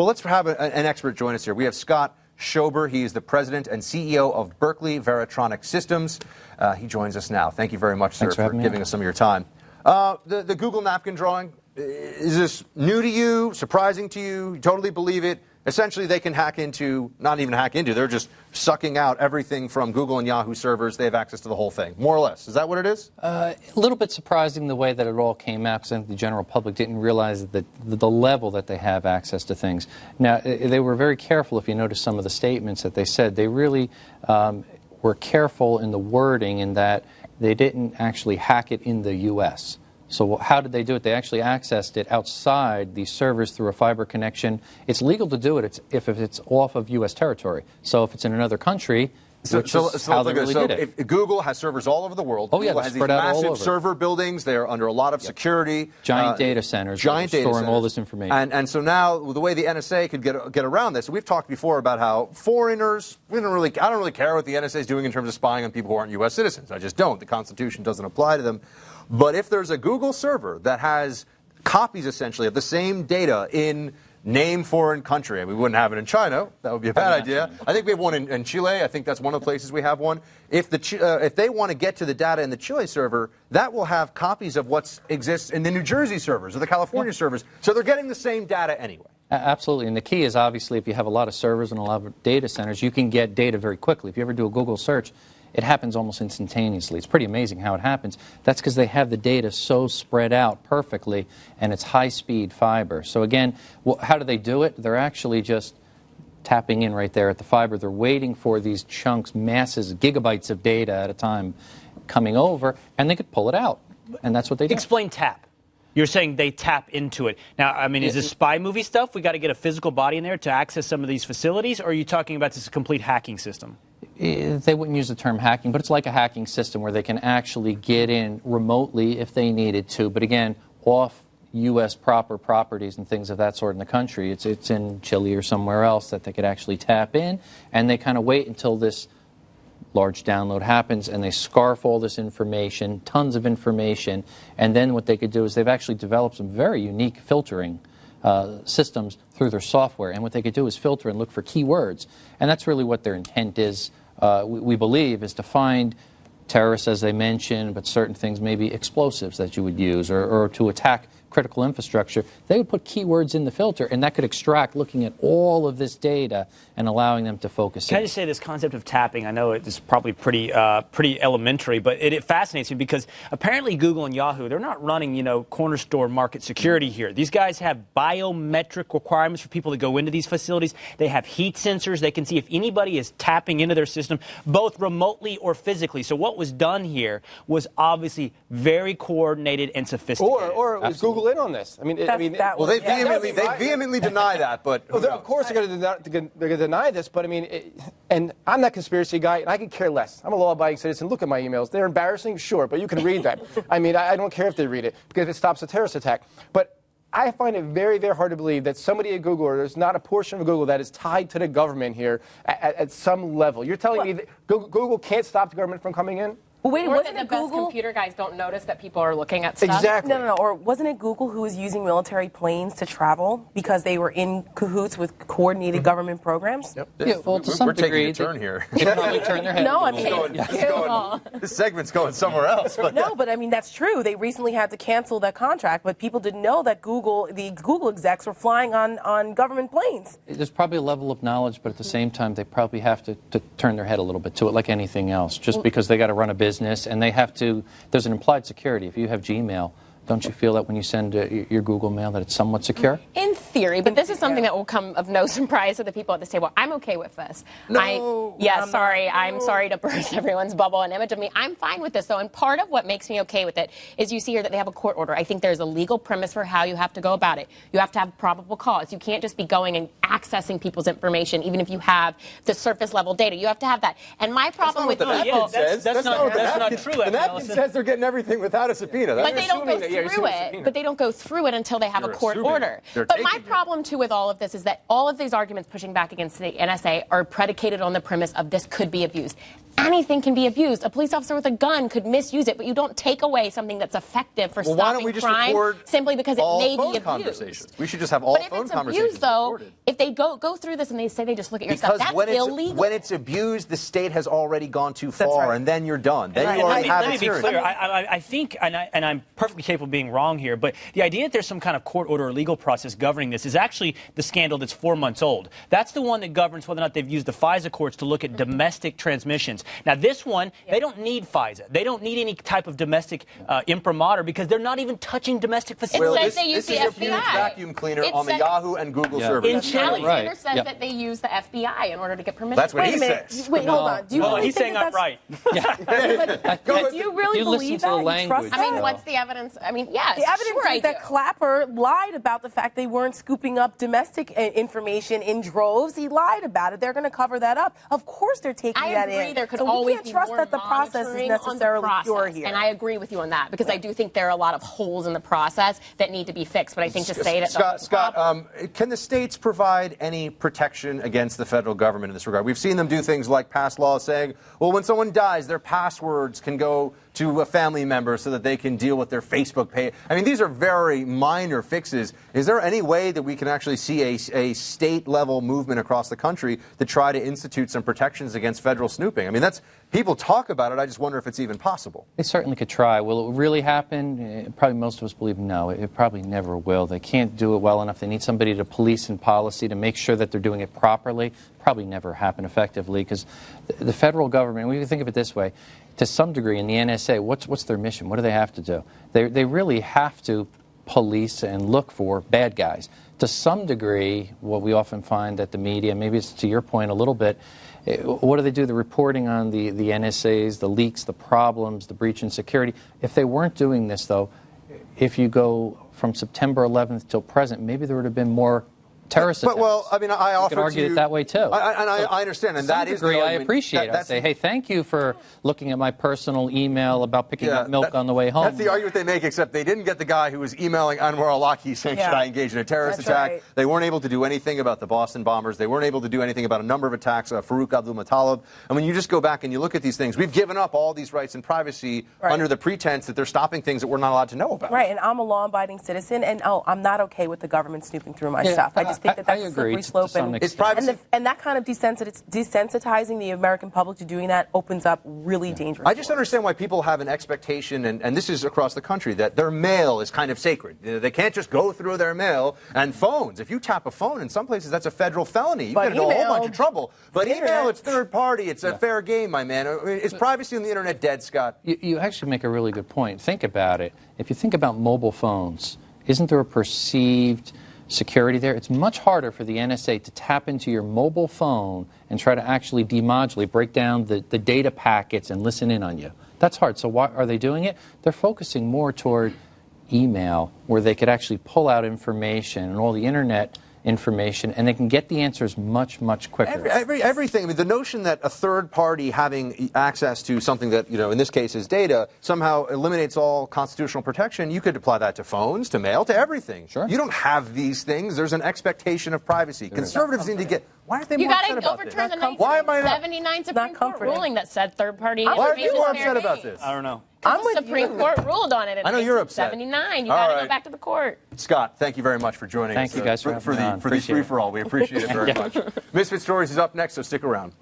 Well, let's have an expert join us here. We have Scott Schober. He's the president and CEO of Berkeley Varitronic Systems. He joins us now. Thank you very much, sir, for giving us some of your time. The Google napkin drawing, is this new to you, surprising to you? You totally believe it? Essentially, they can hack into, not even hack into, they're just sucking out everything from Google and Yahoo servers. They have access to the whole thing, more or less. Is that what it is? A little bit surprising the way that it all came out, because I think the general public didn't realize that the level that they have access to things. Now, they were very careful, if you notice some of the statements that they said. They really were careful in the wording in that they didn't actually hack it in the U.S. So how did they do it? They actually accessed it outside these servers through a fiber connection. It's legal to do it if it's off of U.S. territory. So if it's in another country, how they really did it. If Google has servers all over the world. Oh, yeah, Google has these massive server buildings. They're under a lot of security. Giant data centers. Storing all this information. And so now the way the NSA could get around this, we've talked before about how foreigners, I don't really care what the NSA is doing in terms of spying on people who aren't U.S. citizens. I just don't. The Constitution doesn't apply to them. But if there's a Google server that has copies, essentially, of the same data in name foreign country, and we wouldn't have it in China, that would be a bad idea. I think we have one in Chile. I think that's one of the places we have one. If they want to get to the data in the Chile server, that will have copies of what exists in the New Jersey servers or the California servers. So they're getting the same data anyway. Absolutely. And the key is, obviously, if you have a lot of servers and a lot of data centers, you can get data very quickly. If you ever do a Google search, it happens almost instantaneously. It's pretty amazing how it happens. That's because they have the data so spread out perfectly, and it's high-speed fiber. So again, how do they do it? They're actually just tapping in right there at the fiber. They're waiting for these chunks, masses, gigabytes of data at a time coming over, and they could pull it out. And that's what they do. Explain tap. You're saying they tap into it. Now, I mean, is this spy movie stuff? We got to get a physical body in there to access some of these facilities? Or are you talking about this complete hacking system? They wouldn't use the term hacking, but it's like a hacking system where they can actually get in remotely if they needed to. But again, off U.S. proper properties and things of that sort in the country. It's in Chile or somewhere else that they could actually tap in, and they kind of wait until this large download happens, and they scarf all this information, tons of information, and then what they could do is they've actually developed some very unique filtering systems through their software, and what they could do is filter and look for keywords, and that's really what their intent is, we believe, is to find terrorists, as they mentioned, but certain things, maybe explosives that you would use, or to attack critical infrastructure. They would put keywords in the filter, and that could extract, looking at all of this data and allowing them to focus. Can I just say this concept of tapping? I know it's probably pretty elementary, but it fascinates me because apparently Google and Yahoo, they're not running, corner store market security here. These guys have biometric requirements for people to go into these facilities. They have heat sensors. They can see if anybody is tapping into their system, both remotely or physically. So what was done here was obviously very coordinated and sophisticated. Or it was Google in on this. They vehemently deny that, but of course they're going to deny this. But and I'm not a conspiracy guy, and I could care less. I'm a law-abiding citizen. Look at my emails; they're embarrassing, sure, but you can read that. I don't care if they read it because it stops a terrorist attack. But I find it very, very hard to believe that somebody at Google, or there's not a portion of Google that is tied to the government here at some level. You're telling me that Google can't stop the government from coming in? Well, wait, wasn't it Google? Best computer guys don't notice that people are looking at stuff. Exactly. No. Or wasn't it Google who was using military planes to travel because they were in cahoots with coordinated government programs? Yep. Yeah, well, to some we're degree, taking a turn here. They probably turn their head. No, this segment's going somewhere else. But no, but that's true. They recently had to cancel that contract, but people didn't know that the Google execs were flying on government planes. There's probably a level of knowledge, but at the same time, they probably have to turn their head a little bit to it, like anything else, just because they got to run a business, and they have to, there's an implied security. If you have Gmail, don't you feel that when you send your Google Mail that it's somewhat secure? In theory, but this is something that will come of no surprise to the people at this table. I'm okay with this. I'm sorry to burst everyone's bubble and image of me. I'm fine with this, though, and part of what makes me okay with it is you see here that they have a court order. I think there's a legal premise for how you have to go about it. You have to have probable cause. You can't just be going and accessing people's information, even if you have the surface-level data. You have to have that. And my problem with people... That's not true. The napkin says they're getting everything without a subpoena. But they don't go through it. But they don't go through it until they have a court order. But my problem, too, with all of this is that all of these arguments pushing back against the NSA are predicated on the premise of this could be abused. anything can be abused. A police officer with a gun could misuse it, but you don't take away something that's effective for Well, why don't stopping we just crime record simply because it all may phone be abused. conversations? We should just have all But if phone it's conversations abused, though, recorded. if they go through this and they say they just look at your Because stuff, that's when illegal. when it's abused, the state has already gone too That's far, right. and then you're done. Then Right. you And already Let have me it be hearing. clear. I think, and I'm perfectly capable of being wrong here, but the idea that there's some kind of court order or legal process governing this is actually the scandal that's 4 months old. That's the one that governs whether or not they've used the FISA courts to look at domestic transmissions. Now, this one, they don't need FISA. They don't need any type of domestic imprimatur because they're not even touching domestic facilities. says this, they use this the is your huge FBI. vacuum cleaner It on the said- Yahoo and Google Yeah. servers. In Chile. Alexander Right. says Yep. that they use the FBI in order to get permission. That's what Wait he a minute. says. Wait, hold on. Do you Well, really he's think saying that I'm that's- right. Do you really You listen believe to the that? You language. trust I mean, that? what's the evidence? I mean, yes, The evidence sure I is that do. Clapper lied about the fact they weren't scooping up domestic information in droves. He lied about it. They're going to cover that up. Of course, they're taking I that agree. in. There could so we always can't be trust more that the process is monitoring on the necessarily pure process. here. And I agree with you on that because I do think there are a lot of holes in the process that need to be fixed. But I think to say that Scott, can the states provide any protection against the federal government in this regard? We've seen them do things like pass laws saying, well, when someone dies, their passwords can go to a family member so that they can deal with their Facebook page. I mean, these are very minor fixes. Is there any way that we can actually see a state-level movement across the country to try to institute some protections against federal snooping? I mean, that's people talk about it. I just wonder if it's even possible. They certainly could try. Will it really happen? Probably most of us believe no. It probably never will. They can't do it well enough. They need somebody to police and policy to make sure that they're doing it properly. Probably never happen effectively because the federal government, we can think of it this way, to some degree in the NSA, what's their mission? What do they have to do? They really have to police and look for bad guys. To some degree, what we often find that the media, maybe it's to your point a little bit, what do they do? The reporting on the NSAs, the leaks, the problems, the breach in security. If they weren't doing this, though, if you go from September 11th till present, maybe there would have been more terrorist attacks. But, well, I mean, I offer could argue to you, it that way, too. I understand, and To some that is degree, the I argument. appreciate it. I That's say, hey, thank you for looking at my personal email about picking up milk on the way home. That's the argument they make, except they didn't get the guy who was emailing Anwar al-Awlaki saying, Yeah. should I engage in a terrorist That's attack? right. They weren't able to do anything about the Boston bombers. They weren't able to do anything about a number of attacks, Farouk Abdul-Muttalib. And when you just go back and you look at these things, we've given up all these rights and privacy Right. under the pretense that they're stopping things that we're not allowed to know about. Right, and I'm a law-abiding citizen, and I'm not okay with the government snooping through my Yeah, stuff. I just think that I that's a agree slippery to slope, some and, extent. Is privacy- and that kind of desensitizing the American public to doing that opens up really dangerous. I just understand why people have an expectation, and this is across the country, that their mail is kind of sacred. They can't just go through their mail and phones. If you tap a phone in some places, that's a federal felony. You But get into a whole email- bunch of trouble. But email, Internet- it's third party. It's a fair game, my man. Is privacy on the internet dead, Scott? You actually make a really good point. Think about it. If you think about mobile phones, isn't there a perceived security there? It's much harder for the NSA to tap into your mobile phone and try to actually demodulate, break down the data packets and listen in on you. That's hard. So why are they doing it? They're focusing more toward email, where they could actually pull out information and all the internet information, and they can get the answers much, much quicker. Everything. I mean, the notion that a third party having access to something that, in this case is data, somehow eliminates all constitutional protection, you could apply that to phones, to mail, to everything. Sure. You don't have these things. There's an expectation of privacy. Conservatives need to get... Why aren't they You more got upset to about this? overturn the Why am I not... 1979 Supreme Court comforting. ruling that said third-party Why are information you more is fair upset about game. this? I don't know. I'm The with Supreme you. Court ruled on it in I know you're upset. 1979. You All got to right. go back to the court. Scott, thank you very much for joining us. Thank you guys for having me on. this Appreciate it. free-for-all. We appreciate it very much. Misfit Stories is up next, so stick around.